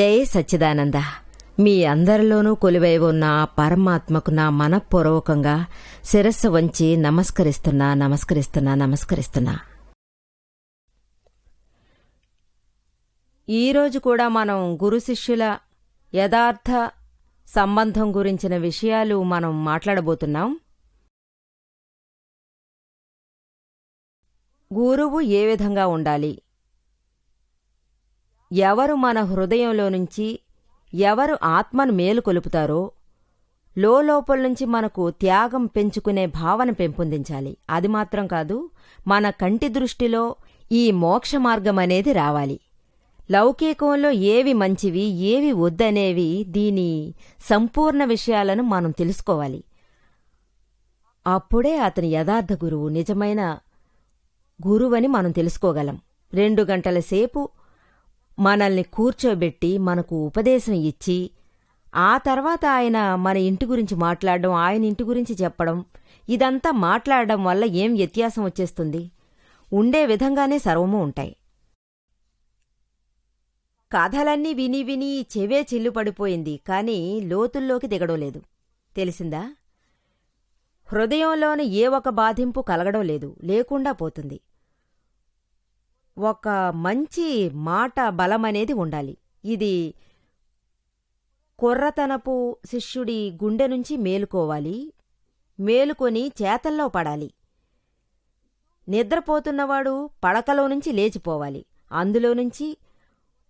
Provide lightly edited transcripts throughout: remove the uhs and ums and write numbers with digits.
జై సచ్చిదానంద. మీ అందరిలోనూ కొలువై ఉన్న పరమాత్మకు నా మనఃపూర్వకంగా శిరస్సు వంచి నమస్కరిస్తున్నా. ఈరోజు కూడా మనం గురు శిష్యుల యథార్థ సంబంధం గురించిన విషయాలు మనం మాట్లాడబోతున్నాం. గురువు ఏ విధంగా ఉండాలి, ఎవరు మన హృదయంలో నుంచి ఎవరు ఆత్మను మేలుకొలుపుతారో లోపల నుంచి మనకు త్యాగం పెంచుకునే భావన పెంపొందించాలి. అది మాత్రం కాదు, మన కంటి దృష్టిలో ఈ మోక్ష మార్గమనేది రావాలి. లౌకికంలో ఏవి మంచివి ఏవి వద్దనేవి దీని సంపూర్ణ విషయాలను మనం తెలుసుకోవాలి. అప్పుడే అతని యథార్థ గురువు, నిజమైన గురువని మనం తెలుసుకోగలం. 2 గంటల సేపు మనల్ని కూర్చోబెట్టి మనకు ఉపదేశం ఇచ్చి ఆ తర్వాత ఆయన మన ఇంటి గురించి మాట్లాడడం, ఆయన ఇంటి గురించి చెప్పడం, ఇదంతా మాట్లాడడం వల్ల ఏం వ్యత్యాసం వచ్చేస్తుంది? ఉండే విధంగానే సర్వము ఉంటాయి. కథలన్నీ విని విని చెవే చిల్లుపడిపోయింది, కాని లోతుల్లోకి దిగడం లేదు. తెలిసిందా? హృదయంలోని ఏ ఒక బాధింపు కలగడం లేదు, లేకుండా పోతుంది. ఒక మంచి మాట బలమనేది ఉండాలి. ఇది కుర్రతనపు శిష్యుడి గుండె నుంచి మేలుకోవాలి, మేలుకొని చేతల్లో పడాలి. నిద్రపోతున్నవాడు పడకలో నుంచి లేచిపోవాలి, అందులో నుంచి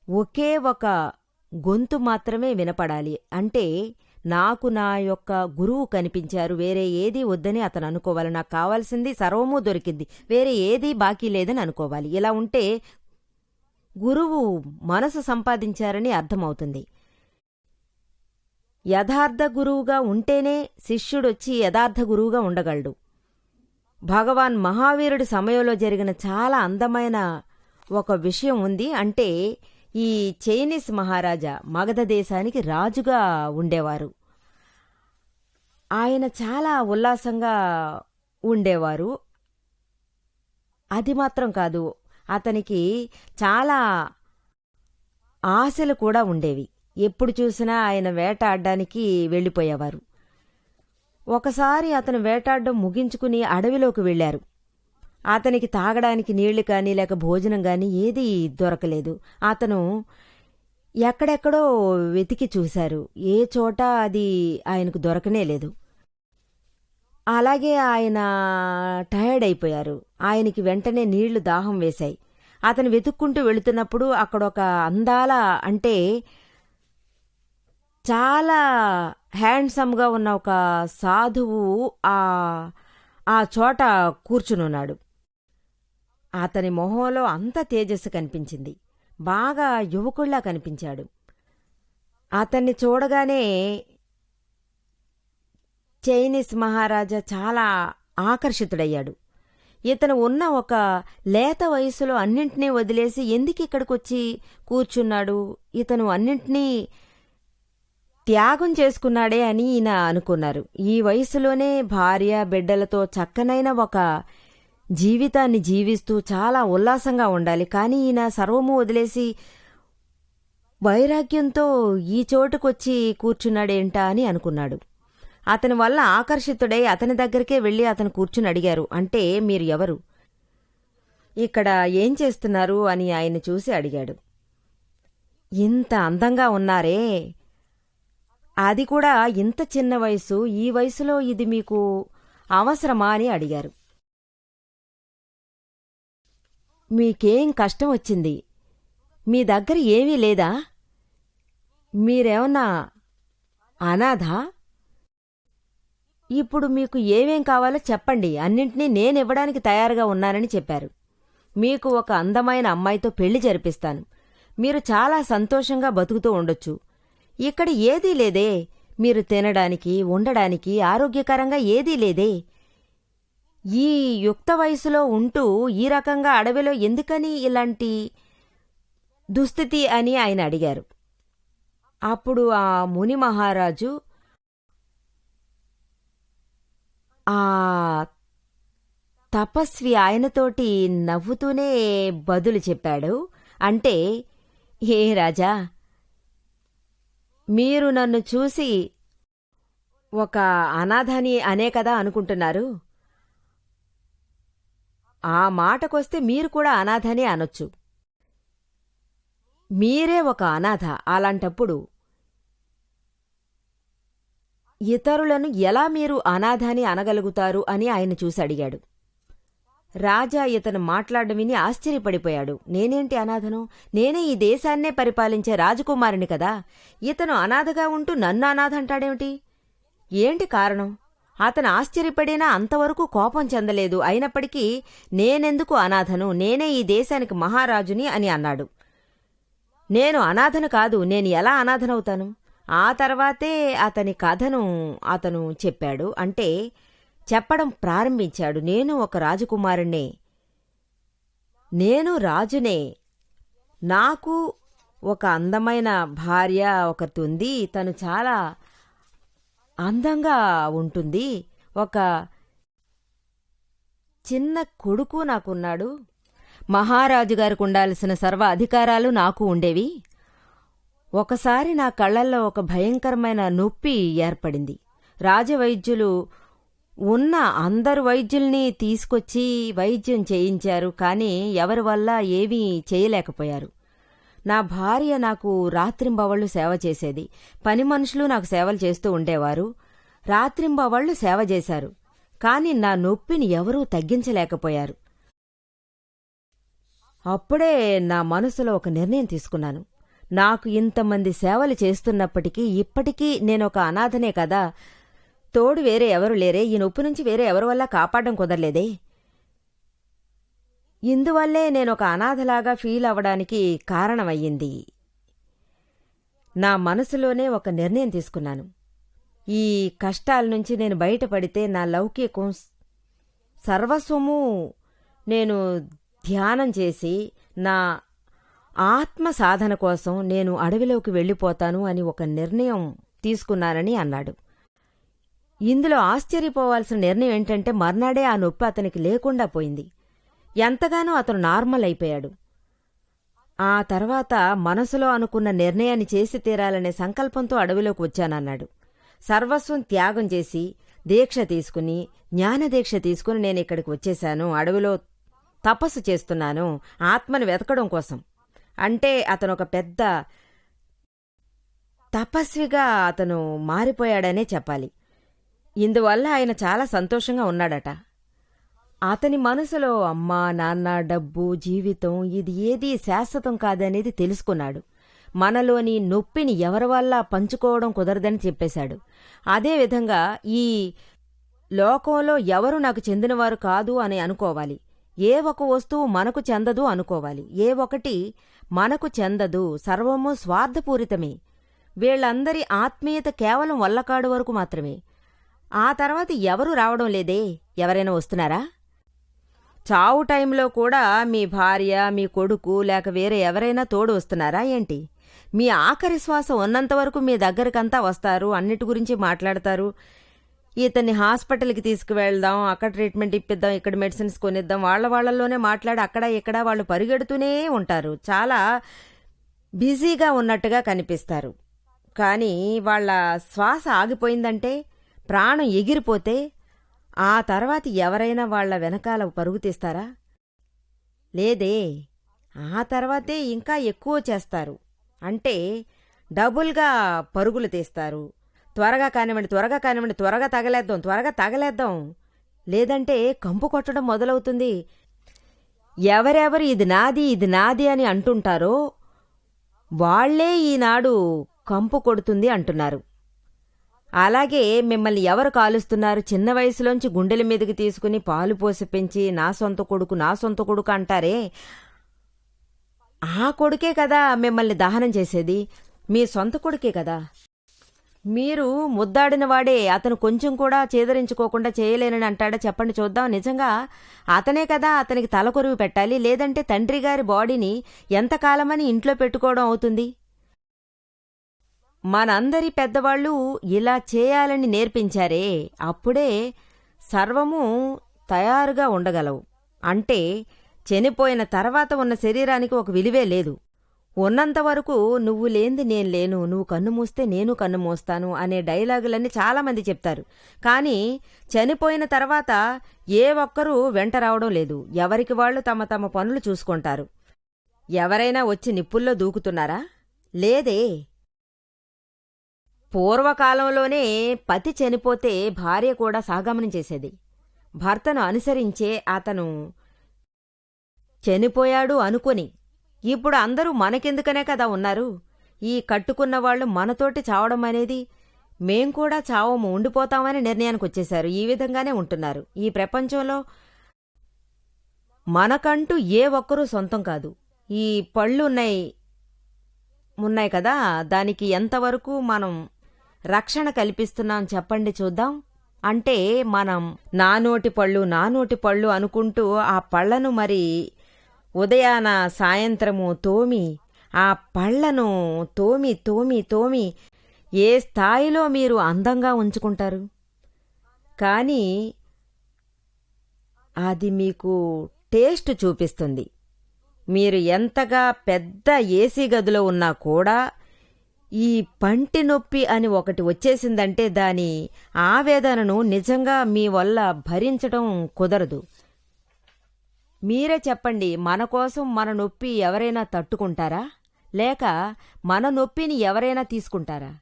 ఒకే ఒక గొంతు మాత్రమే వినపడాలి. అంటే నాకు నా యొక్క గురువు కనిపించారు, వేరే ఏదీ వద్దని అతను అనుకోవాలి. నాకు కావాల్సింది సర్వమూ దొరికింది, వేరే ఏదీ బాకీ లేదని అనుకోవాలి. ఇలా ఉంటే గురువు మనసు సంపాదించారని అర్థమవుతుంది. యథార్థ గురువుగా ఉంటేనే శిష్యుడొచ్చి యథార్థ గురువుగా ఉండగలడు. భగవాన్ మహావీరుడి సమయంలో జరిగిన చాలా అందమైన ఒక విషయం ఉంది. అంటే ఈ చైనీస్ మహారాజా మగధ దేశానికి రాజుగా ఉండేవారు. ఆయన చాలా ఉల్లాసంగా ఉండేవారు. అది మాత్రం కాదు, అతనికి చాలా ఆశలు కూడా ఉండేవి. ఎప్పుడు చూసినా ఆయన వేటాడడానికి వెళ్ళిపోయేవారు. ఒకసారి అతను వేటాడడం ముగించుకుని అడవిలోకి వెళ్లారు. అతనికి తాగడానికి నీళ్లు కానీ లేక భోజనం కానీ ఏదీ దొరకలేదు. అతను ఎక్కడెక్కడో వెతికి చూశారు, ఏ చోట అది ఆయనకు దొరకనే లేదు. అలాగే ఆయన టయర్డ్ అయిపోయారు. ఆయనకి వెంటనే నీళ్లు దాహం వేశాయి. అతను వెతుక్కుంటూ వెళుతున్నప్పుడు అక్కడొక అందాల, అంటే చాలా హ్యాండ్సమ్గా ఉన్న ఒక సాధువు ఆ చోట కూర్చునున్నాడు. అతని మొహంలో అంత తేజస్సు కనిపించింది, బాగా యువకుళ్లా కనిపించాడు. అతన్ని చూడగానే చైనీస్ మహారాజా చాలా ఆకర్షితుడయ్యాడు. ఇతను ఉన్న ఒక లేత వయసులో అన్నింటినీ వదిలేసి ఎందుకిక్కడికొచ్చి కూర్చున్నాడు, ఇతను అన్నింటినీ త్యాగం చేసుకున్నాడే అని ఈయన అనుకున్నారు. ఈ వయసులోనే భార్య బిడ్డలతో చక్కనైన ఒక జీవితాన్ని జీవిస్తూ చాలా ఉల్లాసంగా ఉండాలి. కానీ ఈయన సర్వము వదిలేసి వైరాగ్యంతో ఈ చోటుకొచ్చి కూర్చున్నాడేంటా అని అనుకున్నాడు. అతని వల్ల ఆకర్షితుడై అతని దగ్గరికే వెళ్లి అతను కూర్చుని అడిగారు, అంటే మీరు ఎవరు, ఇక్కడ ఏం చేస్తున్నారు అని ఆయన చూసి అడిగాడు. ఇంత అందంగా ఉన్నారే, అది కూడా ఇంత చిన్న వయసు, ఈ వయసులో ఇది మీకు అవసరమా అని అడిగారు. మీకేం కష్టం వచ్చింది, మీ దగ్గర ఏమీ లేదా, మీరేమన్నా అనాథా? ఇప్పుడు మీకు ఏమేం కావాలో చెప్పండి, అన్నింటినీ నేనివ్వడానికి తయారుగా ఉన్నానని చెప్పారు. మీకు ఒక అందమైన అమ్మాయితో పెళ్లి జరిపిస్తాను, మీరు చాలా సంతోషంగా బతుకుతూ ఉండొచ్చు. ఇక్కడ ఏదీ లేదే, మీరు తినడానికి ఉండడానికి ఆరోగ్యకరంగా ఏదీ లేదే. ఈ యుక్త వయసులో ఉంటూ ఈ రకంగా అడవిలో ఎందుకని ఇలాంటి దుస్థితి అని ఆయన అడిగారు. అప్పుడు ఆ ముని మహారాజు ఆ తపస్వి ఆయనతోటి నవ్వుతూనే బదులు చెప్పాడు. అంటే, హే రాజా, మీరు నన్ను చూసి ఒక అనాథని అనే కదా అనుకుంటున్నారు. ఆ మాటకొస్తే మీరు కూడా అనాథనే అనొచ్చు. మీరే ఒక అనాథ. అలాంటప్పుడు ఇతరులను ఎలా మీరు అనాథని అనగలుగుతారు అని ఆయన చూసి అడిగాడు. రాజా ఇతను మాట్లాడడం విని ఆశ్చర్యపడిపోయాడు. నేనేంటి అనాథను? నేనే ఈ దేశాన్నే పరిపాలించే రాజకుమారుని కదా. ఇతను అనాథగా ఉంటూ నన్ను అనాథ అంటాడేమిటి? ఏంటి కారణం? అతను ఆశ్చర్యపడినా అంతవరకు కోపం చెందలేదు. అయినప్పటికీ నేనెందుకు అనాథను? నేనే ఈ దేశానికి మహారాజుని అని అన్నాడు. నేను అనాథను కాదు. నేను ఎలా అనాథనవుతాను? ఆ తర్వాతే అతని కథను అతను చెప్పాడు. అంటే చెప్పడం ప్రారంభించాడు. నేను ఒక రాజకుమారుణ్ణే. నేను రాజునే. నాకు ఒక అందమైన భార్య ఒకటి ఉంది. తను చాలా అందంగా ఉంటుంది. ఒక చిన్న కొడుకు నాకున్నాడు. మహారాజుగారికి ఉండాల్సిన సర్వ అధికారాలు నాకు ఉండేవి. ఒకసారి నా కళ్లల్లో ఒక భయంకరమైన నొప్పి ఏర్పడింది. రాజవైద్యులు ఉన్న అందరు వైద్యుల్ని తీసుకొచ్చి వైద్యం చేయించారు. కానీ ఎవరి వల్ల ఏమీ చేయలేకపోయారు. నా భార్య నాకు రాత్రింబవళ్లు సేవ చేసేది. పని మనుషులు నాకు సేవలు చేస్తూ ఉండేవారు. రాత్రింబవళ్లు సేవ చేశారు. కాని నా నొప్పిని ఎవరూ తగ్గించలేకపోయారు. అప్పుడే నా మనసులో ఒక నిర్ణయం తీసుకున్నాను. నాకు ఇంతమంది సేవలు చేస్తున్నప్పటికీ ఇప్పటికీ నేనొక అనాథనే కదా. తోడు వేరే ఎవరు లేరే. ఈ నొప్పి నుంచి వేరే ఎవరి వల్ల కాపాడడం కుదరలేదే. ఇందువల్లే నేనొక అనాథలాగా ఫీల్ అవ్వడానికి కారణమయ్యింది. నా మనసులోనే ఒక నిర్ణయం తీసుకున్నాను. ఈ కష్టాల నుంచి నేను బయటపడితే నా లౌకికం సర్వస్వము నేను ధ్యానం చేసి నా ఆత్మ సాధన కోసం నేను అడవిలోకి వెళ్ళిపోతాను అని ఒక నిర్ణయం తీసుకున్నానని అన్నాడు. ఇందులో ఆశ్చర్యపోవాల్సిన నిర్ణయం ఏంటంటే మర్నాడే ఆ నొప్పి అతనికి లేకుండా పోయింది. ఎంతగానో అతను నార్మల్ అయిపోయాడు. ఆ తర్వాత మనసులో అనుకున్న నిర్ణయాన్ని చేసి తీరాలనే సంకల్పంతో అడవిలోకి వచ్చానన్నాడు. సర్వస్వం త్యాగం చేసి దీక్ష తీసుకుని జ్ఞానదీక్ష తీసుకుని నేను ఇక్కడికి వచ్చేశాను. అడవిలో తపస్సు చేస్తున్నాను ఆత్మను వెతకడం కోసం. అంటే అతను ఒక పెద్ద తపస్విగా అతను మారిపోయాడనే చెప్పాలి. ఇందువల్ల ఆయన చాలా సంతోషంగా ఉన్నాడట. అతని మనసులో అమ్మా నాన్న డబ్బు జీవితం ఇది ఏదీ శాశ్వతం కాదనేది తెలుసుకున్నాడు. మనలోని నొప్పిని ఎవరి వల్ల పంచుకోవడం కుదరదని చెప్పేశాడు. అదేవిధంగా ఈ లోకంలో ఎవరు నాకు చెందినవారు కాదు అని అనుకోవాలి. ఏ ఒక వస్తువు మనకు చెందదు అనుకోవాలి. ఏ ఒకటి మనకు చెందదు. సర్వము స్వార్థపూరితమే. వీళ్లందరి ఆత్మీయత కేవలం వల్లకాడు వరకు మాత్రమే. ఆ తర్వాత ఎవరూ రావడం లేదే. ఎవరైనా వస్తున్నారా? చావు టైంలో కూడా మీ భార్య మీ కొడుకు లేక వేరే ఎవరైనా తోడు వస్తున్నారా ఏంటి? మీ ఆఖరి శ్వాస ఉన్నంతవరకు మీ దగ్గరకంతా వస్తారు. అన్నిటి గురించి మాట్లాడతారు. ఇతన్ని హాస్పిటల్కి తీసుకువెళ్దాం, అక్కడ ట్రీట్మెంట్ ఇప్పిద్దాం, ఇక్కడ మెడిసిన్స్ కొనిద్దాం, వాళ్లలోనే మాట్లాడి అక్కడ ఇక్కడ వాళ్ళు పరిగెడుతూనే ఉంటారు. చాలా బిజీగా ఉన్నట్టుగా కనిపిస్తారు. కానీ వాళ్ళ శ్వాస ఆగిపోయిందంటే, ప్రాణం ఎగిరిపోతే ఆ తర్వాత ఎవరైనా వాళ్ల వెనకాల పరుగు తీస్తారా? లేదే. ఆ తర్వాతే ఇంకా ఎక్కువ చేస్తారు. అంటే డబుల్గా పరుగులు తీస్తారు. త్వరగా కానివ్వండి, త్వరగా కానివ్వండి, త్వరగా తగలేద్దాం, లేదంటే కంపు కొట్టడం మొదలవుతుంది. ఎవరెవరు ఇది నాది అని అంటుంటారో వాళ్లే ఈనాడు కంపు కొడుతుంది అంటున్నారు. అలాగే మిమ్మల్ని ఎవరు కాలుస్తున్నారు? చిన్న వయసులోంచి గుండెల మీదకి తీసుకుని పాలు పోసి పెంచి నా సొంత కొడుకు అంటారే, ఆ కొడుకే కదా మిమ్మల్ని దహనం చేసేది. మీ సొంత కొడుకే కదా. మీరు ముద్దాడినవాడే అతను కొంచెం కూడా చేదరించుకోకుండా చేయలేనని అంటాడా? చెప్పండి చూద్దాం. నిజంగా అతనే కదా అతనికి తలకొరువు పెట్టాలి. లేదంటే తండ్రి గారి బాడీని ఎంతకాలమని ఇంట్లో పెట్టుకోవడం అవుతుంది? మనందరి పెద్దవాళ్లు ఇలా చేయాలని నేర్పించారే, అప్పుడే సర్వము తయారుగా ఉండగలవు. అంటే చనిపోయిన తర్వాత ఉన్న శరీరానికి ఒక విలువే లేదు. ఉన్నంతవరకు నువ్వు లేంది నేను లేను, నువ్వు కన్ను మూస్తే నేను కన్ను మూస్తాను అనే డైలాగులన్నీ చాలామంది చెప్తారు. కానీ చనిపోయిన తర్వాత ఏ ఒక్కరూ వెంట రావడం లేదు. ఎవరికి వాళ్ళు తమ తమ పనులు చూసుకుంటారు. ఎవరైనా వచ్చి నిప్పుల్లో దూకుతున్నారా? లేదే. పూర్వకాలంలోనే పతి చనిపోతే భార్య కూడా సహగమనం చేసేది. భర్తను అనుసరించే అతను చనిపోయాడు అనుకుని. ఇప్పుడు అందరూ మనకెందుకనే కదా ఉన్నారు. ఈ కట్టుకున్నవాళ్లు మనతోటి చావడం అనేది, మేం కూడా చావము, ఉండిపోతామని నిర్ణయానికొచ్చేశారు. ఈ విధంగానే ఉంటున్నారు. ఈ ప్రపంచంలో మనకంటూ ఏ ఒక్కరూ సొంతం కాదు. ఈ పళ్ళున్నాయి కదా, దానికి ఎంతవరకు మనం రక్షణ కల్పిస్తున్నాం చెప్పండి చూద్దాం. అంటే మనం నా నోటి పళ్ళు అనుకుంటూ ఆ పళ్లను మరి ఉదయాన సాయంత్రము తోమి, ఆ పళ్లను తోమి ఏ స్థాయిలో మీరు అందంగా ఉంచుకుంటారు. కానీ అది మీకు టేస్ట్ చూపిస్తుంది. మీరు ఎంతగా పెద్ద ఏసీ గదిలో ఉన్నా కూడా ఈ పంటి నొప్పి అని ఒకటి వచ్చేసిందంటే దాని ఆవేదనను నిజంగా మీ వల్ల భరించడం కుదరదు. మీరే చెప్పండి, మన కోసం మన నొప్పి ఎవరైనా తట్టుకుంటారా? లేక మన నొప్పిని ఎవరైనా తీసుకుంటారా?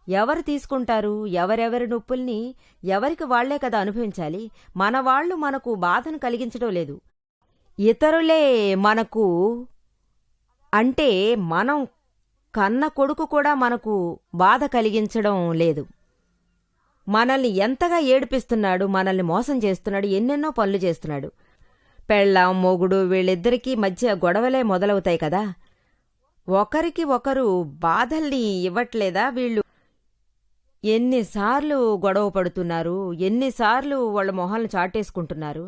ఎవరు తీసుకుంటారు? ఎవరెవరి నొప్పుల్ని ఎవరికి వాళ్లే కదా అనుభవించాలి. మనవాళ్లు మనకు బాధను కలిగించడం లేదు. ఇతరులే మనకు, అంటే మనం కన్న కొడుకు కూడా మనకు బాధ కలిగించడం లేదు. మనల్ని ఎంతగా ఏడిపిస్తున్నాడు, మనల్ని మోసం చేస్తున్నాడు, ఎన్నెన్నో పనులు చేస్తున్నాడు. పెళ్ళాం మొగుడు వీళ్ళిద్దరికీ మధ్య గొడవలే మొదలవుతాయి కదా. ఒకరికి ఒకరు బాధల్ని ఇవ్వట్లేదా? వీళ్ళు ఎన్నిసార్లు గొడవ పడుతున్నారు, ఎన్నిసార్లు వాళ్ళ మొహాలను చాటేసుకుంటున్నారు.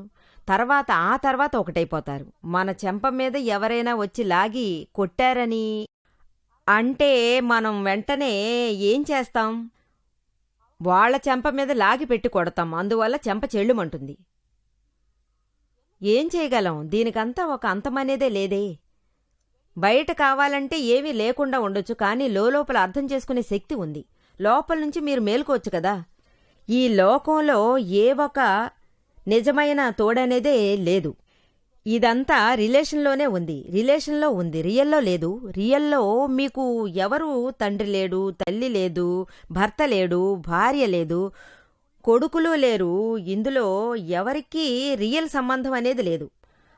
ఆ తర్వాత ఒకటైపోతారు. మన చెంప మీద ఎవరైనా వచ్చి లాగి కొట్టారని అంటే మనం వెంటనే ఏం చేస్తాం? వాళ్ల చెంప మీద లాగి పెట్టి కొడతాం. అందువల్ల చెంప చెళ్ళుమంటుంది. ఏం చేయగలం? దీనికంతా ఒక అంతమనేదే లేదే. బయట కావాలంటే ఏమీ లేకుండా ఉండొచ్చు, కానీ లోపల అర్థం చేసుకునే శక్తి ఉంది. లోపల నుంచి మీరు మేలుకోవచ్చు కదా. ఈ లోకంలో ఏ ఒక నిజమైన తోడనేదే లేదు. ఇదంతా రిలేషన్లోనే ఉంది. రియల్లో లేదు. రియల్లో మీకు ఎవరు తండ్రి లేడు, తల్లి లేదు, భర్త లేడు, భార్య లేదు, కొడుకులు లేరు. ఇందులో ఎవరికీ రియల్ సంబంధం అనేది లేదు.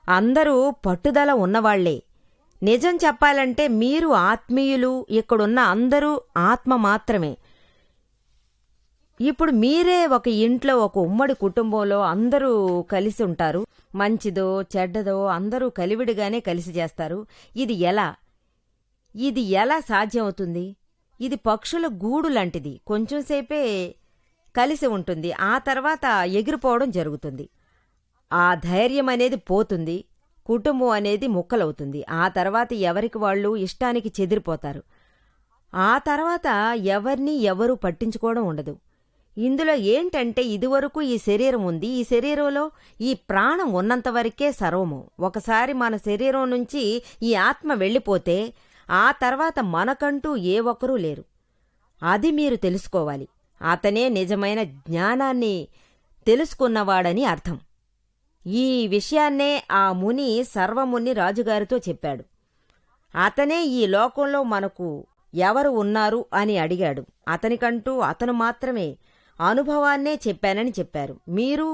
అందరూ పట్టుదల ఉన్నవాళ్లే. నిజం చెప్పాలంటే మీరు ఆత్మీయులు, ఇక్కడున్న అందరూ ఆత్మ మాత్రమే. ఇప్పుడు మీరే ఒక ఇంట్లో, ఒక ఉమ్మడి కుటుంబంలో అందరూ కలిసి ఉంటారు. మంచిదో చెడ్డదో అందరూ కలివిడిగానే కలిసి చేస్తారు. ఇది ఎలా సాధ్యం అవుతుంది? ఇది పక్షుల గూడు లాంటిది. కొంచెంసేపే కలిసి ఉంటుంది, ఆ తర్వాత ఎగిరిపోవడం జరుగుతుంది. ఆ ధైర్యం అనేది పోతుంది. కుటుంబం అనేది ముక్కలవుతుంది. ఆ తర్వాత ఎవరికి వాళ్ళు ఇష్టానికి చెదిరిపోతారు. ఆ తర్వాత ఎవరిని ఎవరూ పట్టించుకోవడం ఉండదు. ఇందులో ఏంటంటే ఇదివరకు ఈ శరీరం ఉంది. ఈ శరీరంలో ఈ ప్రాణం ఉన్నంతవరకే సర్వము. ఒకసారి మన శరీరం నుంచి ఈ ఆత్మ వెళ్ళిపోతే ఆ తర్వాత మనకంటూ ఏ ఒక్కరూ లేరు. అది మీరు తెలుసుకోవాలి. అతనే నిజమైన జ్ఞానాన్ని తెలుసుకున్నవాడని అర్థం. ఈ విషయాన్నే ఆ ముని సర్వముని రాజుగారితో చెప్పాడు. అతనే ఈ లోకంలో మనకు ఎవరు ఉన్నారు అని అడిగాడు. అతనికంటూ అతను మాత్రమే అనుభవాన్నే చెప్పానని చెప్పారు. మీరు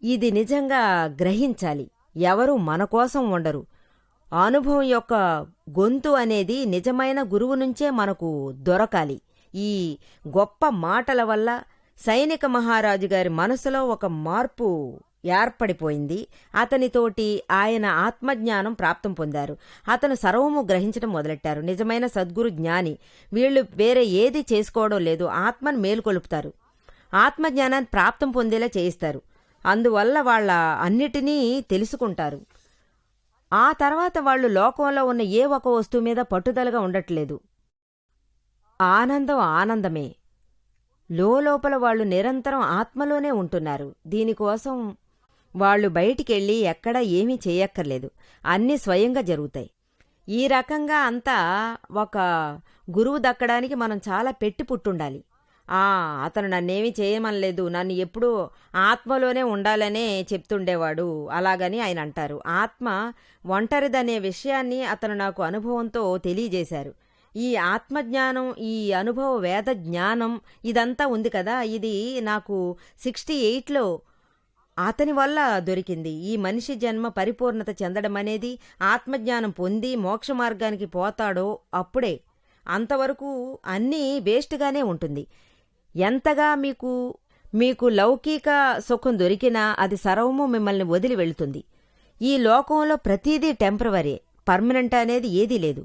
ఇది నిజంగా గ్రహించాలి. ఎవరూ మన కోసం ఉండరు. అనుభవం యొక్క గొంతు అనేది నిజమైన గురువు నుంచే మనకు దొరకాలి. ఈ గొప్ప మాటల వల్ల సైనిక మహారాజు గారి మనసులో ఒక మార్పు ఏర్పడిపోయింది. అతనితోటి ఆయన ఆత్మజ్ఞానం ప్రాప్తం పొందారు. అతను సర్వము గ్రహించడం మొదలెట్టారు. నిజమైన సద్గురు జ్ఞాని. వీళ్లు వేరే ఏది చేసుకోవడం లేదు. ఆత్మను మేలుకొలుపుతారు. ఆత్మజ్ఞానాన్ని ప్రాప్తం పొందేలా చేయిస్తారు. అందువల్ల వాళ్ళ అన్నిటినీ తెలుసుకుంటారు. ఆ తర్వాత వాళ్ళు లోకంలో ఉన్న ఏ ఒక వస్తువు మీద పట్టుదలగా ఉండట్లేదు. ఆనందం ఆనందమే. లోపల వాళ్ళు నిరంతరం ఆత్మలోనే ఉంటున్నారు. దీనికోసం వాళ్ళు బయటికెళ్ళి ఎక్కడా ఏమీ చేయక్కర్లేదు. అన్నీ స్వయంగా జరుగుతాయి. ఈ రకంగా అంతా ఒక గురువు దక్కడానికి మనం చాలా పెట్టి పుట్టుండాలి. ఆ అతను నన్నేమీ చేయమనలేదు, నన్ను ఎప్పుడూ ఆత్మలోనే ఉండాలనే చెప్తుండేవాడు అలాగని ఆయన అంటారు. ఆత్మ ఒంటరిదనే విషయాన్ని అతను నాకు అనుభవంతో తెలియజేశారు. ఈ ఆత్మజ్ఞానం, ఈ అనుభవ వేద జ్ఞానం ఇదంతా ఉంది కదా, ఇది నాకు 68లో అతని వల్ల దొరికింది. ఈ మనిషి జన్మ పరిపూర్ణత చెందడం అనేది ఆత్మజ్ఞానం పొంది మోక్ష మార్గానికి పోతాడో అప్పుడే. అంతవరకు అన్నీ వేస్ట్గానే ఉంటుంది. ఎంతగా మీకు లౌకిక సుఖం దొరికినా అది సర్వము మిమ్మల్ని వదిలి వెళుతుంది. ఈ లోకంలో ప్రతిదీ టెంపరవరీ, పర్మనెంట్ అనేది ఏదీ లేదు.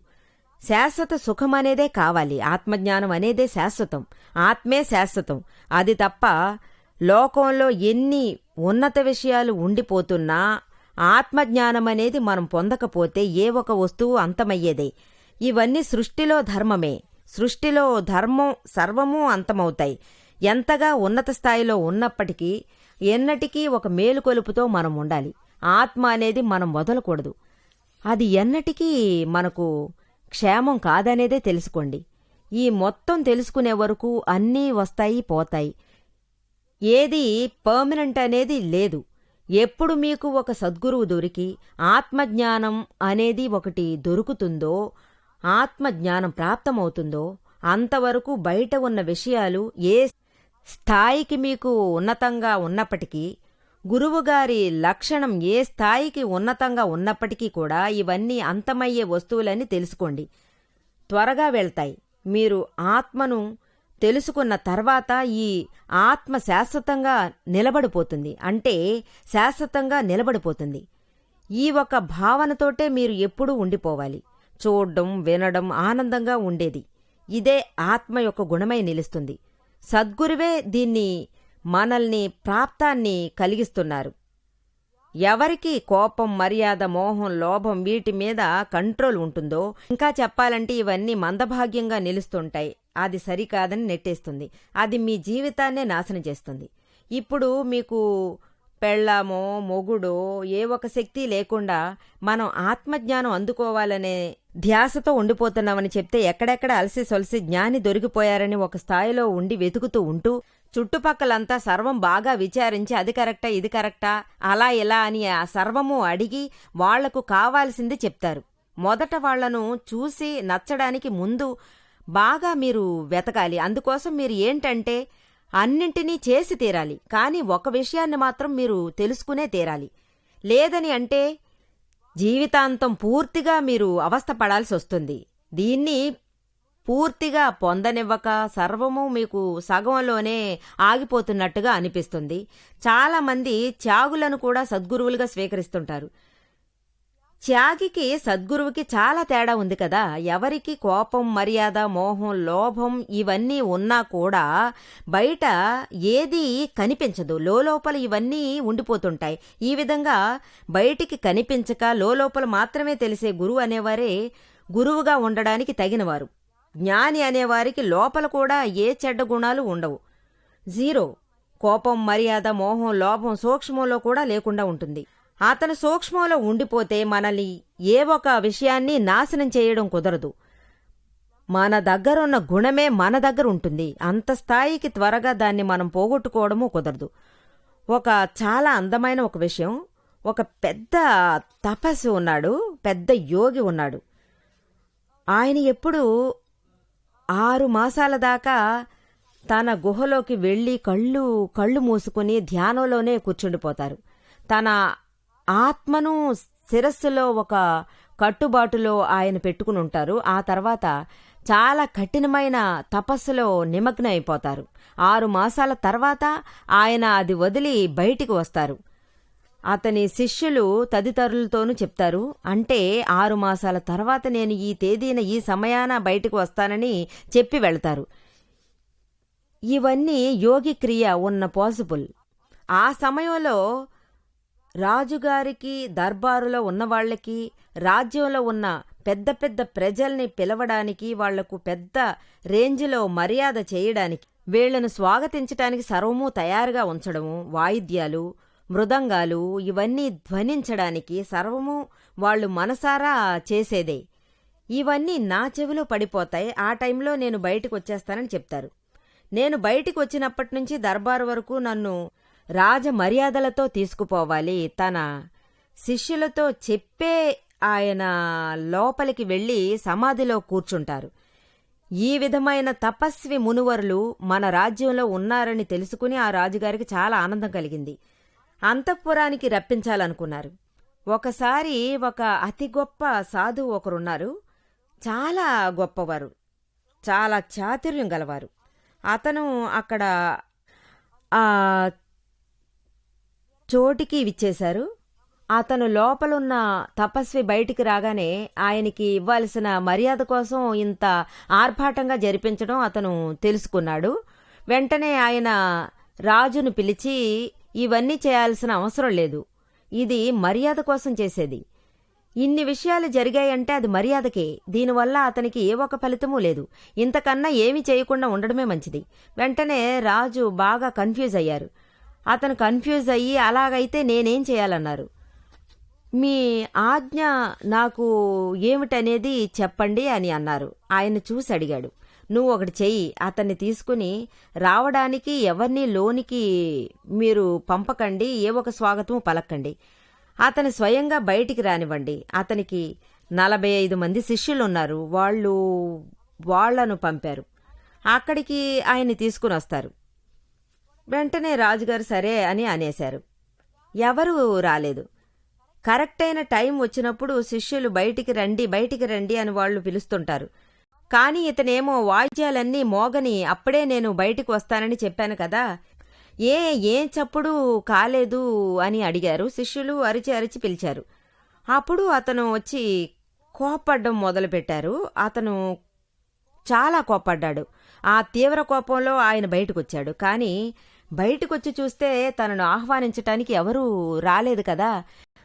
శాశ్వత సుఖం అనేదే కావాలి. ఆత్మజ్ఞానం అనేదే శాశ్వతం, ఆత్మే శాశ్వతం. అది తప్ప లోకంలో ఎన్ని ఉన్నత విషయాలు ఉండిపోతున్నా ఆత్మజ్ఞానం అనేది మనం పొందకపోతే ఏ ఒక వస్తువు అంతమయ్యేదే. ఇవన్నీ సృష్టిలో ధర్మమే. సృష్టిలో ధర్మం సర్వమూ అంతమవుతాయి. ఎంతగా ఉన్నత స్థాయిలో ఉన్నప్పటికీ ఎన్నటికీ ఒక మేలుకొలుపుతో మనం ఉండాలి. ఆత్మ అనేది మనం వదలకూడదు. అది ఎన్నటికీ మనకు క్షేమం కాదనేదే తెలుసుకోండి. ఈ మొత్తం తెలుసుకునే వరకు అన్నీ వస్తాయి పోతాయి, ఏది పర్మనెంట్ అనేది లేదు. ఎప్పుడు మీకు ఒక సద్గురువు దొరికి ఆత్మజ్ఞానం అనేది ఒకటి దొరుకుతుందో, ఆత్మజ్ఞానం ప్రాప్తమవుతుందో అంతవరకు బయట ఉన్న విషయాలు ఏ స్థాయికి మీకు ఉన్నతంగా ఉన్నప్పటికీ, గురువుగారి లక్షణం ఏ స్థాయికి ఉన్నతంగా ఉన్నప్పటికీ కూడా ఇవన్నీ అంతమయ్యే వస్తువులని తెలుసుకోండి. త్వరగా వెళ్తాయి. మీరు ఆత్మను తెలుసుకున్న తర్వాత ఈ ఆత్మ శాశ్వతంగా నిలబడిపోతుంది. అంటే శాశ్వతంగా నిలబడిపోతుంది. ఈ ఒక భావనతోటే మీరు ఎప్పుడూ ఉండిపోవాలి. చూడ్డం, వినడం, ఆనందంగా ఉండేది ఇదే ఆత్మ యొక్క గుణమై నిలుస్తుంది. సద్గురువే దీన్ని మనల్ని ప్రాప్తాన్ని కలిగిస్తున్నారు. ఎవరికి కోపం, మర్యాద, మోహం, లోభం వీటి మీద కంట్రోల్ ఉంటుందో, ఇంకా చెప్పాలంటే ఇవన్నీ మందభాగ్యంగా నిలుస్తుంటాయి. అది సరికాదని నెట్టేస్తుంది. అది మీ జీవితాన్నే నాశనం చేస్తుంది. ఇప్పుడు మీకు పెళ్ళామో మొగుడో ఏ ఒక శక్తి లేకుండా మనం ఆత్మజ్ఞానం అందుకోవాలనే ధ్యాసతో ఉండిపోతున్నామని చెప్తే ఎక్కడెక్కడ అలసి సొలసి జ్ఞాని దొరికిపోయారని ఒక స్థాయిలో ఉండి వెతుకుతూ ఉంటూ చుట్టుపక్కలంతా సర్వం బాగా విచారించి అది కరెక్టా ఇది కరెక్టా అలా ఇలా అని ఆ సర్వము అడిగి వాళ్లకు కావాల్సింది చెప్తారు. మొదట వాళ్లను చూసి నచ్చడానికి ముందు బాగా మీరు వెతకాలి. అందుకోసం మీరు ఏంటంటే అన్నింటినీ చేసి తీరాలి. కానీ ఒక విషయాన్ని మాత్రం మీరు తెలుసుకునే తీరాలి. లేదని అంటే జీవితాంతం పూర్తిగా మీరు అవస్థ పడాల్సి వస్తుంది. దీన్ని పూర్తిగా పొందనివ్వక సర్వము మీకు సగంలోనే ఆగిపోతున్నట్టుగా అనిపిస్తుంది. చాలామంది త్యాగులను కూడా సద్గురువులుగా స్వీకరిస్తుంటారు. త్యాగికి సద్గురువుకి చాలా తేడా ఉంది కదా. ఎవరికి కోపం, మర్యాద, మోహం, లోభం ఇవన్నీ ఉన్నా కూడా బయట ఏదీ కనిపించదు. లోపల ఇవన్నీ ఉండిపోతుంటాయి. ఈ విధంగా బయటికి కనిపించక లోపల మాత్రమే తెలిసే గురువు అనేవారే గురువుగా ఉండడానికి తగినవారు. జ్ఞాని అనేవారికి లోపల కూడా ఏ చెడ్డ గుణాలు ఉండవు. జీరో. కోపం, మర్యాద, మోహం, లోభం సూక్ష్మంలో కూడా లేకుండా ఉంటుంది. అతను సూక్ష్మంలో ఉండిపోతే మనల్ని ఏ ఒక విషయాన్ని నాశనం చేయడం కుదరదు. మన దగ్గరున్న గుణమే మన దగ్గర ఉంటుంది. అంత స్థాయికి త్వరగా దాన్ని మనం పోగొట్టుకోవడము కుదరదు. ఒక చాలా అందమైన ఒక విషయం, ఒక పెద్ద తపస్సు ఉన్నాడు, పెద్ద యోగి ఉన్నాడు. ఆయన ఎప్పుడూ 6 మాసాల దాకా తన గుహలోకి వెళ్ళి కళ్ళు మూసుకుని ధ్యానంలోనే కూర్చుండిపోతారు. తన ఆత్మను శిరస్సులో ఒక కట్టుబాటులో ఆయన పెట్టుకుని ఉంటారు. ఆ తర్వాత చాలా కఠినమైన తపస్సులో నిమగ్నం అయిపోతారు. 6 మాసాల తర్వాత ఆయన అది వదిలి బయటికి వస్తారు. అతని శిష్యులు తదితరులతోనూ చెప్తారు. అంటే 6 మాసాల తర్వాత నేను ఈ తేదీన ఈ సమయాన బయటికి వస్తానని చెప్పి వెళ్తారు. ఇవన్నీ యోగి క్రియ ఉన్న పాసిబుల్. ఆ సమయంలో రాజుగారికి, దర్బారులో ఉన్నవాళ్లకి, రాజ్యంలో ఉన్న పెద్ద పెద్ద ప్రజల్ని పిలవడానికి, వాళ్లకు పెద్ద రేంజ్లో మర్యాద చేయడానికి, వీళ్లను స్వాగతించటానికి సర్వమూ తయారుగా ఉంచడము, వాయిద్యాలు, మృదంగాలు ఇవన్నీ ధ్వనించడానికి సర్వము వాళ్లు మనసారా చేసేదే. ఇవన్నీ నా చెవిలో పడిపోతాయి, ఆ టైంలో నేను బయటికి వచ్చేస్తానని చెప్తారు. నేను బయటికి వచ్చినప్పటి నుంచి దర్బారు వరకు నన్ను రాజ మర్యాదలతో తీసుకుపోవాలి. తన శిష్యులతో చెప్పే ఆయన లోపలికి వెళ్ళి సమాధిలో కూర్చుంటారు. ఈ విధమైన తపస్వి మునువరులు మన రాజ్యంలో ఉన్నారని తెలుసుకుని ఆ రాజుగారికి చాలా ఆనందం కలిగింది. అంతఃపురానికి రప్పించాలనుకున్నారు. ఒకసారి ఒక అతి గొప్ప సాధువు ఒకరున్నారు. చాలా గొప్పవారు, చాలా చాతుర్యం గలవారు. అతను అక్కడ ఆ చోటికి విచ్చేశారు. అతను లోపలున్న తపస్వి బయటికి రాగానే ఆయనకి ఇవ్వాల్సిన మర్యాద కోసం ఇంత ఆర్భాటంగా జరిపించడం అతను తెలుసుకున్నాడు. వెంటనే ఆయన రాజును పిలిచి, ఇవన్నీ చేయాల్సిన అవసరం లేదు, ఇది మర్యాద కోసం చేసేది. ఇన్ని విషయాలు జరిగాయంటే అది మర్యాదకే. దీనివల్ల అతనికి ఏ ఒక ఫలితమూ లేదు. ఇంతకన్నా ఏమీ చేయకుండా ఉండడమే మంచిది. వెంటనే రాజు బాగా కన్ఫ్యూజ్ అయ్యారు. అతను కన్ఫ్యూజ్ అయ్యి, అలాగైతే నేనేం చేయాలన్నారు. మీ ఆజ్ఞ నాకు ఏమిటనేది చెప్పండి అని అన్నారు. ఆయన చూసి అడిగాడు, నువ్వు ఒకటి చెయ్యి, అతన్ని తీసుకుని రావడానికి ఎవరిని లోనికి మీరు పంపకండి, ఏ ఒక స్వాగతం పలకండి, అతని స్వయంగా బయటికి రానివ్వండి. అతనికి 45 మంది శిష్యులున్నారు, వాళ్లను పంపారు. అక్కడికి ఆయన్ని తీసుకుని వస్తారు. వెంటనే రాజుగారు సరే అని అనేశారు. ఎవరూ రాలేదు. కరెక్ట్ అయిన టైం వచ్చినప్పుడు శిష్యులు బయటికి రండి అని వాళ్ళు పిలుస్తుంటారు. కానీ ఇతనేమో వాయిద్యాలన్నీ మోగని, అప్పుడే నేను బయటికి వస్తానని చెప్పాను కదా, ఏం చప్పుడు కాలేదు అని అడిగారు. శిష్యులు అరిచి అరిచి పిలిచారు. అప్పుడు అతను వచ్చి కోప్పడ్డం మొదలుపెట్టారు. అతను చాలా కోప్పడ్డాడు. ఆ తీవ్ర కోపంలో ఆయన బయటకొచ్చాడు. కానీ బయటకొచ్చి చూస్తే తనను ఆహ్వానించటానికి ఎవరూ రాలేదు కదా.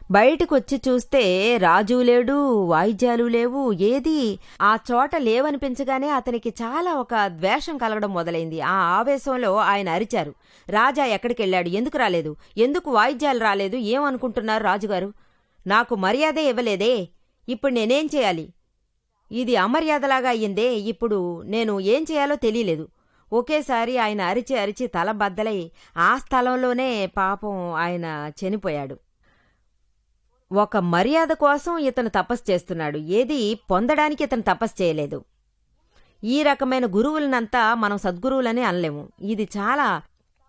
బయటకొచ్చి చూస్తే రాజు లేడు, వాయిద్యాలు లేవు, ఏదీ ఆ చోట లేవనిపించగానే అతనికి చాలా ఒక ద్వేషం కలగడం మొదలైంది. ఆ ఆవేశంలో ఆయన అరిచారు, రాజా ఎక్కడికెళ్ళాడు, ఎందుకు రాలేదు, ఎందుకు వాయిద్యాలు రాలేదు, ఏమనుకుంటున్నారు రాజుగారు, నాకు మర్యాదే ఇవ్వలేదే, ఇప్పుడు నేనేం చేయాలి, ఇది అమర్యాదలాగా అయ్యిందే, ఇప్పుడు నేను ఏం చేయాలో తెలియలేదు. ఒకేసారి ఆయన అరిచి అరిచి తల బద్దలై ఆ స్థలంలోనే పాపం ఆయన చనిపోయాడు. ఒక మర్యాద కోసం ఇతను తపస్సు చేస్తున్నాడు, ఏది పొందడానికి ఇతను తపస్సు చేయలేదు. ఈ రకమైన గురువులనంతా మనం సద్గురువులని అనలేము. ఇది చాలా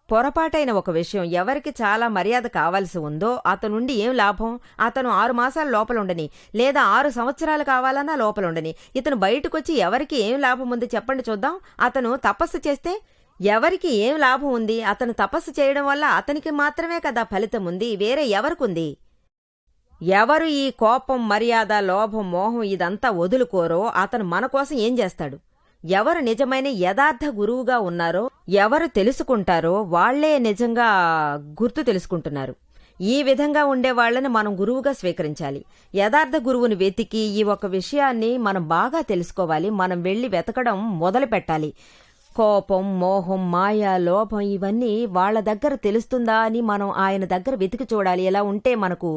పొరపాటైన ఒక విషయం. ఎవరికి చాలా మర్యాద కావాల్సి ఉందో అతనుండి ఏం లాభం? అతను 6 మాసాల లోపలుండని, లేదా 6 సంవత్సరాలు కావాలన్నా లోపలుండని, ఇతను బయటకొచ్చి ఎవరికి ఏం లాభం ఉంది చెప్పండి చూద్దాం. అతను తపస్సు చేస్తే ఎవరికి ఏం లాభం ఉంది? అతను తపస్సు చేయడం వల్ల అతనికి మాత్రమే కదా ఫలితం ఉంది, వేరే ఎవరికుంది? ఎవరు ఈ కోపం, మర్యాద, లోభం, మోహం ఇదంతా వదులుకోరో అతను మన కోసం ఏం చేస్తాడు? ఎవరు నిజమైన యథార్థ గురువుగా ఉన్నారో, ఎవరు తెలుసుకుంటారో వాళ్లే నిజంగా గుర్తు తెలుసుకుంటున్నారు. ఈ విధంగా ఉండేవాళ్లను మనం గురువుగా స్వీకరించాలి. యథార్థ గురువుని వెతికి ఈ ఒక విషయాన్ని మనం బాగా తెలుసుకోవాలి. మనం వెళ్లి వెతకడం మొదలు పెట్టాలి. కోపం, మోహం, మాయ, లోభం ఇవన్నీ వాళ్ల దగ్గర తెలుస్తుందా అని మనం ఆయన దగ్గర వెతికి చూడాలి. ఎలా ఉంటే మనకు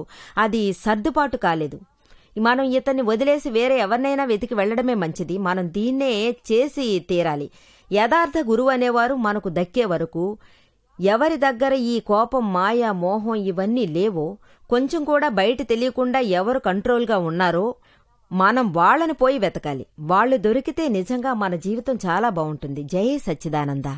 అది సర్దుబాటు కాలేదు. మనం ఇతన్ని వదిలేసి వేరే ఎవరినైనా వెతికి వెళ్లడమే మంచిది. మనం దీన్నే చేసి తీరాలి. యథార్థ గురువు అనేవారు మనకు దక్కే వరకు ఎవరి దగ్గర ఈ కోపం, మాయ, మోహం ఇవన్నీ లేవో, కొంచెం కూడా బయట తెలియకుండా ఎవరు కంట్రోల్గా ఉన్నారో మనం వాళ్లను పోయి వెతకాలి. వాళ్లు దొరికితే నిజంగా మన జీవితం చాలా బాగుంటుంది. జై సచ్చిదానంద.